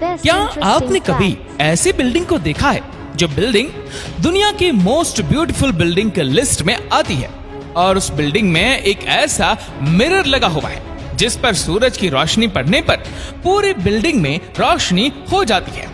क्या आपने कभी ऐसी बिल्डिंग को देखा है जो बिल्डिंग दुनिया की मोस्ट ब्यूटीफुल बिल्डिंग के लिस्ट में आती है और उस बिल्डिंग में एक ऐसा मिरर लगा हुआ है जिस पर सूरज की रोशनी पड़ने पर पूरी बिल्डिंग में रोशनी हो जाती है।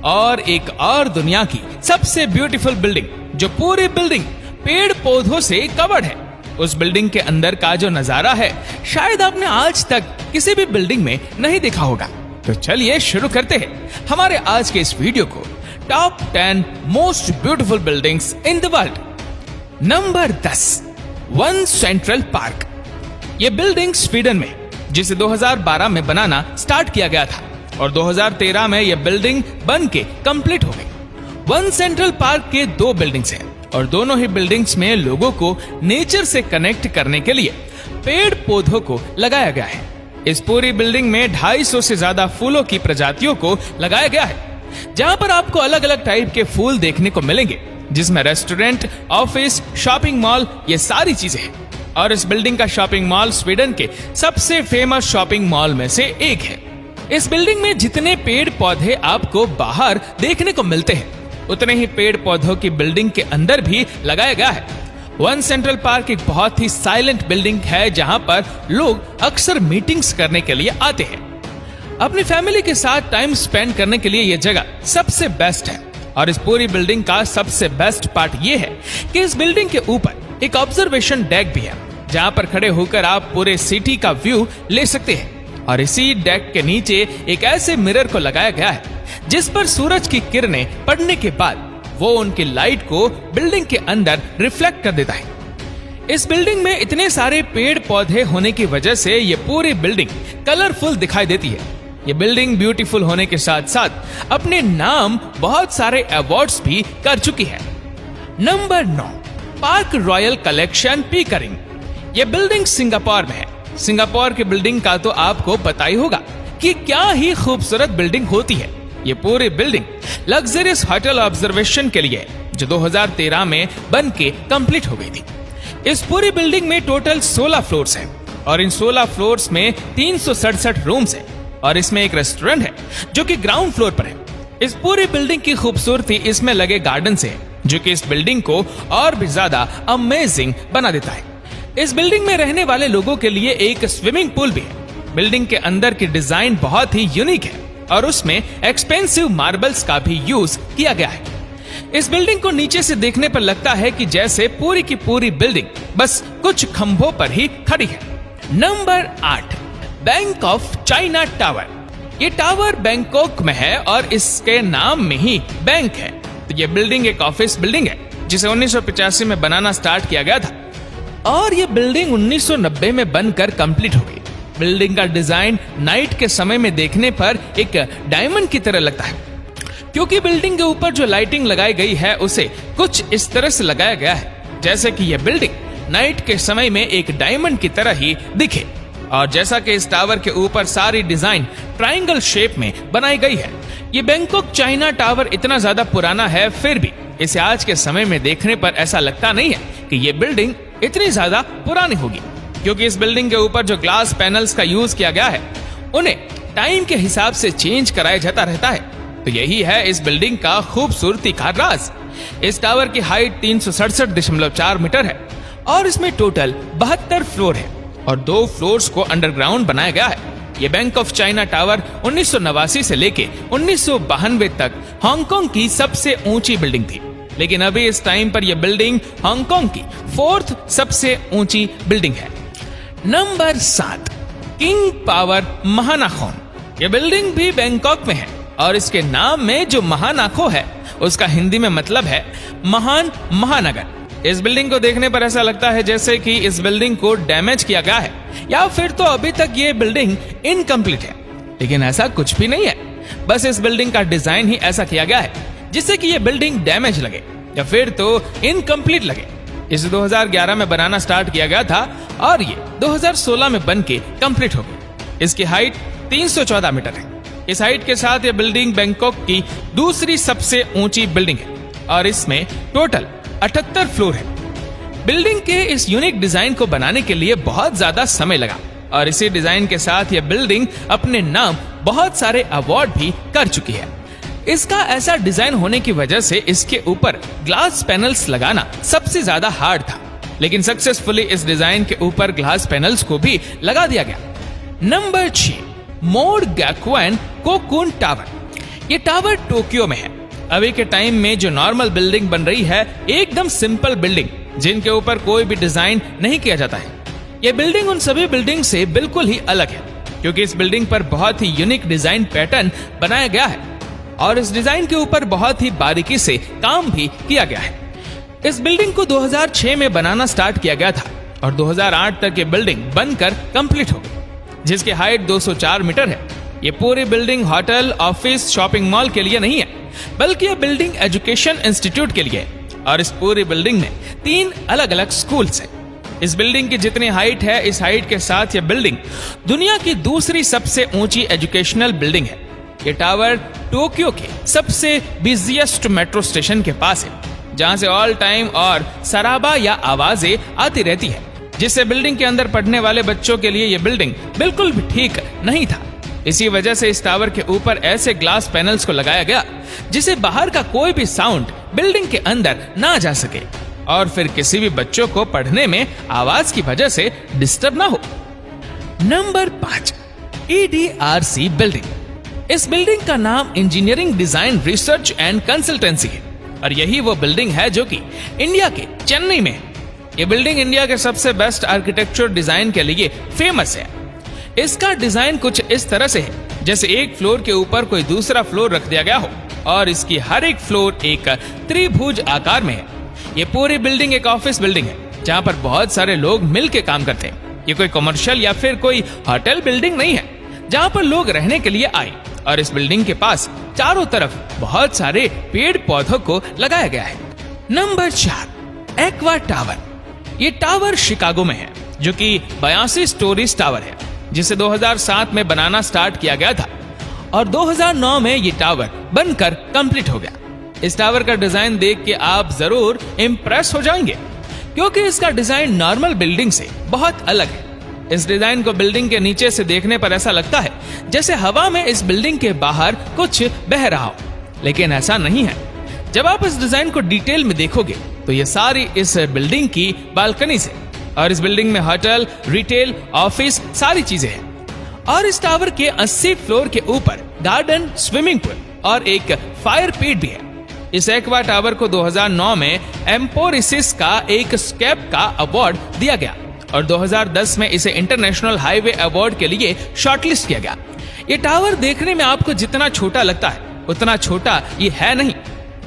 और एक और दुनिया की सबसे ब्यूटीफुल बिल्डिंग जो पूरी बिल्डिंग पेड़ पौधों से कवर्ड है, उस बिल्डिंग के अंदर का जो नजारा है शायद आपने आज तक किसी भी बिल्डिंग में नहीं देखा होगा। तो चलिए शुरू करते हैं हमारे आज के इस वीडियो को, top 10 most beautiful buildings in the world. Number 10, one central park. ये बिल्डिंग स्वीडन में जिसे 2012 में बनाना स्टार्ट किया गया था और 2013 में यह बिल्डिंग बन के कंप्लीट हो गई। वन सेंट्रल पार्क के 2 बिल्डिंग्स हैं और दोनों ही बिल्डिंग्स में लोगों को नेचर से कनेक्ट करने के लिए पेड़ पौधों को लगाया गया है। इस पूरी बिल्डिंग में 250 से ज्यादा फूलों की प्रजातियों को लगाया गया है, जहां पर आपको अलग अलग टाइप के फूल देखने को मिलेंगे, जिसमें रेस्टोरेंट, ऑफिस, शॉपिंग मॉल, ये सारी चीजें हैं। और इस बिल्डिंग का शॉपिंग मॉल स्वीडन के सबसे फेमस शॉपिंग मॉल में से एक है। इस बिल्डिंग में जितने पेड़ पौधे आपको बाहर देखने को मिलते हैं, उतने ही पेड़ पौधों की बिल्डिंग के अंदर भी लगाया गया है। वन सेंट्रल पार्क एक बहुत ही साइलेंट बिल्डिंग है जहां पर लोग अक्सर मीटिंग्स करने के लिए आते हैं। अपनी फैमिली के साथ टाइम स्पेंड करने के लिए यह जगह सबसे बेस्ट है। और इस पूरी बिल्डिंग का सबसे बेस्ट पार्ट यह है कि इस बिल्डिंग के ऊपर एक ऑब्जर्वेशन डेक भी है, जहां पर खड़े होकर आप पूरे सिटी का व्यू ले सकते हैं। और इसी डेक के नीचे एक ऐसे मिरर को लगाया गया है जिस पर सूरज की किरणें पड़ने के बाद वो उनकी लाइट को बिल्डिंग के अंदर रिफ्लेक्ट कर देता है। इस बिल्डिंग में इतने सारे पेड़ पौधे होने की वजह से ये पूरी बिल्डिंग कलरफुल दिखाई देती है। ये बिल्डिंग ब्यूटीफुल होने के साथ साथ अपने नाम बहुत सारे अवार्ड्स भी कर चुकी है। Number 9, Park Royal Collection Pickering. ये बिल्डिंग सिंगापुर में है। सिंगापुर की बिल्डिंग का तो आपको पता ही होगा कि क्या ही खूबसूरत बिल्डिंग होती है। ये पूरी बिल्डिंग लग्जरियस होटल ऑब्जर्वेशन के लिए जो 2013 में बन के कंप्लीट हो गई थी। इस पूरी बिल्डिंग में टोटल 16 फ्लोर्स हैं और इन 16 फ्लोर्स में 367 रूम्स हैं और इसमें एक रेस्टोरेंट है जो कि ग्राउंड फ्लोर पर है। इस पूरी बिल्डिंग की खूबसूरती इसमें लगे गार्डन से है, जो कि इस बिल्डिंग को और भी ज्यादा अमेजिंग बना देता है। इस बिल्डिंग में रहने वाले लोगों के लिए एक स्विमिंग पूल भी है। बिल्डिंग के अंदर की डिजाइन बहुत ही यूनिक है और उसमें एक्सपेंसिव मार्बल्स का भी यूज किया गया है। इस बिल्डिंग को नीचे से देखने पर लगता है कि जैसे पूरी की पूरी बिल्डिंग बस कुछ खंभों पर ही खड़ी है। Number 8, bank of China tower. ये टावर बैंकॉक में है और इसके नाम में ही बैंक है। तो ये बिल्डिंग एक ऑफिस बिल्डिंग है जिसे 1985 में बनाना स्टार्ट किया गया था और ये बिल्डिंग 1990 में बनकर कंप्लीट हो गई। बिल्डिंग का डिजाइन नाइट के समय में देखने पर एक डायमंड की तरह लगता है, क्योंकि बिल्डिंग के ऊपर जो लाइटिंग लगाई गई है उसे कुछ इस तरह से लगाया गया है जैसे कि यह बिल्डिंग नाइट के समय में एक डायमंड की तरह ही दिखे। और जैसा कि इस टावर के ऊपर सारी डिजाइन ट्रायंगल शेप में बनाई गई है। ये बैंकॉक चाइना टावर इतना ज्यादा पुराना है, फिर भी इसे आज के समय में देखने पर ऐसा लगता नहीं है कि ये बिल्डिंग इतनी ज्यादा पुरानी होगी, क्योंकि इस बिल्डिंग के ऊपर जो ग्लास पैनल्स का यूज किया गया है उन्हें टाइम के हिसाब से चेंज कराया जाता रहता है। तो यही है इस बिल्डिंग का खूबसूरती का राज। इस टावर की हाइट 367.4 मीटर है और इसमें टोटल 72 फ्लोर है और 2 फ्लोर्स को अंडरग्राउंड बनाया गया है। ये बैंक ऑफ चाइना टावर 1989 से लेके 1992 तक हांगकांग की सबसे ऊंची बिल्डिंग थी, लेकिन अभी इस टाइम पर यह बिल्डिंग हांगकांग की 4th सबसे ऊंची बिल्डिंग है। Number 7, King Power Mahanakhon. यह बिल्डिंग भी बैंकॉक में है और इसके नाम में जो महानाखो है उसका हिंदी में मतलब है महान महानगर। इस बिल्डिंग को देखने पर ऐसा लगता है जैसे कि इस बिल्डिंग को डैमेज किया गया है या फिर तो अभी तक ये बिल्डिंग इनकम्प्लीट है, लेकिन ऐसा कुछ भी नहीं है। बस इस बिल्डिंग का डिजाइन ही ऐसा किया गया है जिससे कि ये बिल्डिंग डैमेज लगे या फिर तो इनकम्प्लीट लगे। इसे 2011 में बनाना स्टार्ट किया गया था और ये 2016 में बन के कंप्लीट हो गई। इसकी हाइट 314 मीटर है। इस हाइट के साथ ये बिल्डिंग बैंकॉक की दूसरी सबसे ऊंची बिल्डिंग है और इसमें टोटल 78 फ्लोर है। बिल्डिंग के इस यूनिक डिजाइन को बनाने के लिए बहुत ज्यादा समय लगा और इसी डिजाइन के साथ यह बिल्डिंग अपने नाम बहुत सारे अवार्ड भी कर चुकी है। इसका ऐसा डिजाइन होने की वजह से इसके ऊपर ग्लास पैनल्स लगाना सबसे ज्यादा हार्ड था, लेकिन सक्सेसफुली इस डिजाइन के ऊपर ग्लास पैनल्स को भी लगा दिया गया। Number 6, Mode Gakuen Cocoon Tower. ये टावर टोक्यो में है। अभी के टाइम में जो नॉर्मल बिल्डिंग बन रही है, एकदम सिंपल बिल्डिंग जिनके ऊपर कोई भी डिजाइन नहीं किया जाता है। ये बिल्डिंग उन सभी बिल्डिंग से बिल्कुल ही अलग है, क्योंकि इस बिल्डिंग पर बहुत ही यूनिक डिजाइन पैटर्न बनाया गया है और इस डिजाइन के ऊपर बहुत ही बारीकी से काम भी किया गया है। इस बिल्डिंग को 2006 में बनाना स्टार्ट किया गया था और 2008 तक ये बिल्डिंग बनकर कंप्लीट हो गई, जिसकी हाइट 204 मीटर है। ये पूरी building hotel, office, shopping mall के लिए नहीं है, बल्कि ये बिल्डिंग एजुकेशन इंस्टीट्यूट के लिए है और इस पूरी बिल्डिंग में 3 अलग अलग स्कूल्स हैं। इस बिल्डिंग की जितनी हाइट है, इस हाइट के साथ ये बिल्डिंग दुनिया की दूसरी सबसे ऊंची एजुकेशनल बिल्डिंग है। ये टावर टोक्यो के सबसे बिजिएस्ट मेट्रो स्टेशन के पास है, जहां से ऑल टाइम और सराबा या आवाजें आती रहती है, जिससे बिल्डिंग के अंदर पढ़ने वाले बच्चों के लिए ये बिल्डिंग बिल्कुल भी ठीक नहीं था। इसी वजह से इस टावर के ऊपर ऐसे ग्लास पैनल्स को लगाया गया जिसे बाहर का कोई भी साउंड बिल्डिंग के अंदर ना जा सके और फिर किसी भी बच्चों को पढ़ने में आवाज की वजह से डिस्टर्ब ना हो। Number 5, EDRC building. इस बिल्डिंग का नाम engineering design research and consultancy है और यही वो बिल्डिंग है जो कि इंडिया के चेन्नई में है। ये बिल्डिंग इंडिया के सबसे बेस्ट आर्किटेक्चर डिजाइन के लिए फेमस है। इसका डिजाइन कुछ इस तरह से है जैसे एक फ्लोर के ऊपर कोई दूसरा फ्लोर रख दिया गया हो और इसकी हर एक फ्लोर एक त्रिभुज आकार में है। ये पूरी बिल्डिंग एक ऑफिस बिल्डिंग है जहां पर बहुत सारे लोग मिलकर काम करते हैं। ये कोई कमर्शियल या फिर कोई होटल बिल्डिंग नहीं है जहां पर लोग रहने के लिए आए और इस बिल्डिंग के पास चारों तरफ बहुत सारे पेड़ पौधों को लगाया गया है। Number 4, aqua tower. ये टावर शिकागो में है जो कि 82 स्टोरीज टावर है, जिसे 2007 में बनाना स्टार्ट किया गया था और 2009 में ये टावर बनकर कंप्लीट हो गया। इस टावर का डिजाइन देख के आप जरूर इंप्रेस हो जाएंगे, क्योंकि इसका डिजाइन नॉर्मल बिल्डिंग से बहुत अलग है। इस डिजाइन को बिल्डिंग के नीचे से देखने पर ऐसा लगता है जैसे हवा में इस बिल्डिंग के बाहर कुछ बह रहा हो, लेकिन ऐसा नहीं है। जब आप इस डिजाइन को डिटेल में देखोगे तो ये सारी इस बिल्डिंग की बालकनी से और इस बिल्डिंग में होटल, रिटेल, ऑफिस सारी चीजें हैं और इस टावर के 80 फ्लोर के ऊपर गार्डन, स्विमिंग पूल और एक फायर पिट भी है। इस एक्वा टावर को 2009 में एम्पोरिसिस का एक स्केप का अवार्ड दिया गया और 2010 में इसे इंटरनेशनल हाईवे अवार्ड के लिए शॉर्टलिस्ट किया गया। ये टावर देखने में आपको जितना छोटा लगता है उतना छोटा ये है नहीं,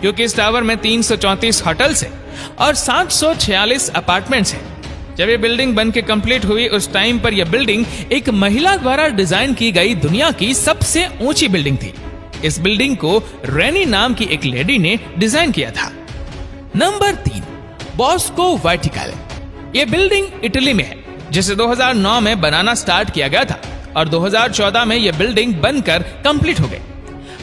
क्योंकि इस टावर में 334 होटल्स हैं और 746 अपार्टमेंट्स हैं। जब ये बिल्डिंग बन के कंप्लीट हुई उस टाइम पर यह बिल्डिंग एक महिला द्वारा डिजाइन की गई दुनिया की सबसे ऊंची बिल्डिंग थी। इस बिल्डिंग को रेनी नाम की एक लेडी ने डिजाइन किया था। Number 3, Bosco vertical. ये बिल्डिंग इटली में है, जिसे 2009 में बनाना स्टार्ट किया गया था और 2014 में यह बिल्डिंग बनकर कंप्लीट हो गई।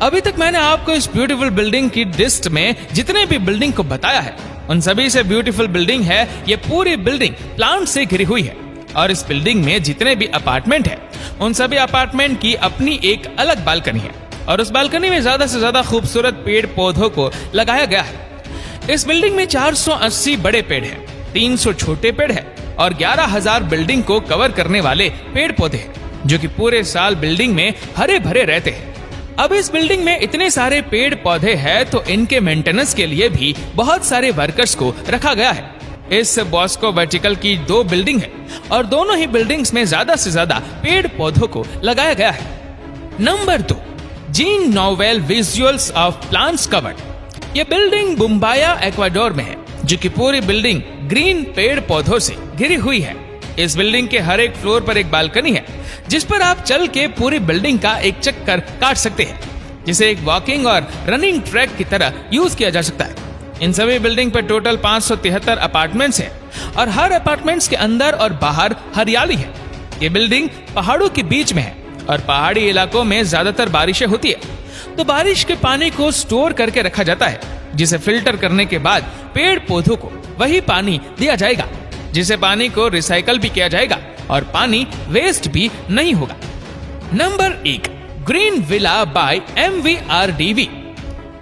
अभी तक मैंने आपको इस ब्यूटीफुल बिल्डिंग की लिस्ट में जितने भी बिल्डिंग को बताया है उन सभी से ब्यूटीफुल बिल्डिंग है। ये पूरी बिल्डिंग प्लांट से घिरी हुई है और इस बिल्डिंग में जितने भी अपार्टमेंट है उन सभी अपार्टमेंट की अपनी एक अलग बालकनी है और उस बालकनी में ज्यादा से ज्यादा खूबसूरत पेड़ पौधों को लगाया गया है। इस बिल्डिंग में 480 बड़े पेड़ हैं, 300 छोटे पेड़ हैं और 11,000 बिल्डिंग को कवर करने वाले पेड़ पौधे हैं, जो कि पूरे साल बिल्डिंग में हरे भरे रहते हैं। अब इस बिल्डिंग में इतने सारे पेड़ पौधे हैं तो इनके मेंटेनेंस के लिए भी बहुत सारे वर्कर्स को रखा गया है। इस बॉस्को वर्टिकल की 2 बिल्डिंग है और दोनों ही बिल्डिंग्स में ज्यादा से ज्यादा पेड़ पौधों को लगाया गया है। Number 2, gene novel visuals of plants covered. ये बिल्डिंग बुम्बाया एक्वाडोर में है, जो कि पूरी बिल्डिंग ग्रीन पेड़ पौधों से घिरी हुई है। इस बिल्डिंग के हर एक फ्लोर पर एक बालकनी है जिस पर आप चल के पूरी बिल्डिंग का एक चक्कर काट सकते हैं, जिसे एक वॉकिंग और रनिंग ट्रैक की तरह यूज किया जा सकता है। इन सभी बिल्डिंग पर टोटल 573 अपार्टमेंट्स हैं और हर अपार्टमेंट्स के अंदर और बाहर हरियाली है। ये बिल्डिंग पहाड़ों के बीच में है और पहाड़ी इलाकों में ज्यादातर बारिशें होती है, तो बारिश के पानी को स्टोर करके रखा जाता है, जिसे फिल्टर करने के बाद पेड़ पौधों को वही पानी दिया जाएगा, जिसे पानी को रिसाइकल भी किया जाएगा और पानी वेस्ट भी नहीं होगा। Number 1, green villa by MVRDV।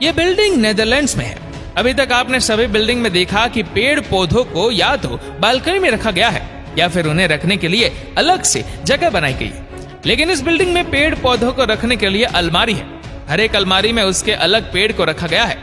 ये बिल्डिंग नेदरलैंड्स में है। अभी तक आपने सभी बिल्डिंग में देखा कि पेड़ पौधों को या तो बालकनी में रखा गया है या फिर उन्हें रखने के लिए अलग से जगह बनाई गई है। लेकिन इस बिल्डिंग में पेड़ पौधों को रखने के लिए अलमारी है। हर एक अलमारी में उसके अलग पेड़ को रखा गया है।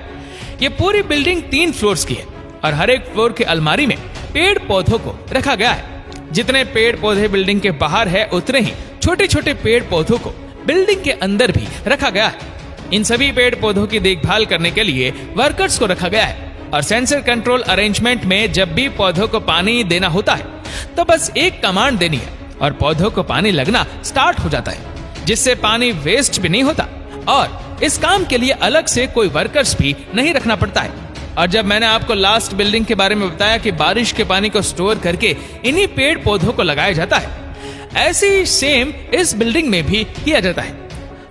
ये पूरी बिल्डिंग 3 फ्लोर्स की है और हर एक फ्लोर के अलमारी में पेड़ पौधों को रखा गया है। जितने पेड़ पौधे बिल्डिंग के बाहर है उतने ही छोटे छोटे पेड़ पौधों को बिल्डिंग के अंदर भी रखा गया है। इन सभी पेड़ पौधों की देखभाल करने के लिए वर्कर्स को रखा गया है और सेंसर कंट्रोल अरेंजमेंट में जब भी पौधों को पानी देना होता है तो बस एक कमांड देनी है और पौधों को पानी लगना स्टार्ट हो जाता है, जिससे पानी वेस्ट भी नहीं होता और इस काम के लिए अलग से कोई वर्कर्स भी नहीं रखना पड़ता है। और जब मैंने आपको लास्ट बिल्डिंग के बारे में बताया कि बारिश के पानी को स्टोर करके इन्हीं पेड़ पौधों को लगाया जाता है, ऐसे ही सेम इस बिल्डिंग में भी किया जाता है।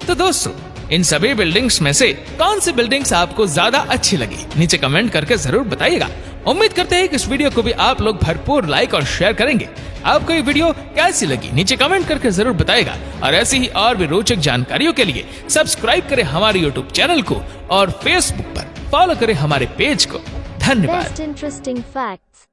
तो दोस्तों, इन सभी बिल्डिंग्स में से कौन सी बिल्डिंग्स आपको ज्यादा अच्छी लगी, नीचे कमेंट करके जरूर बताइएगा। उम्मीद करते हैं कि इस वीडियो को भी आप लोग भरपूर लाइक और शेयर करेंगे। आपको ये वीडियो कैसी लगी नीचे कमेंट करके जरूर बताइएगा और ऐसी ही और भी रोचक जानकारियों के लिए सब्सक्राइब करें हमारे यूट्यूब चैनल को और फेसबुक पर फॉलो करें हमारे पेज को। धन्यवाद। Best interesting facts.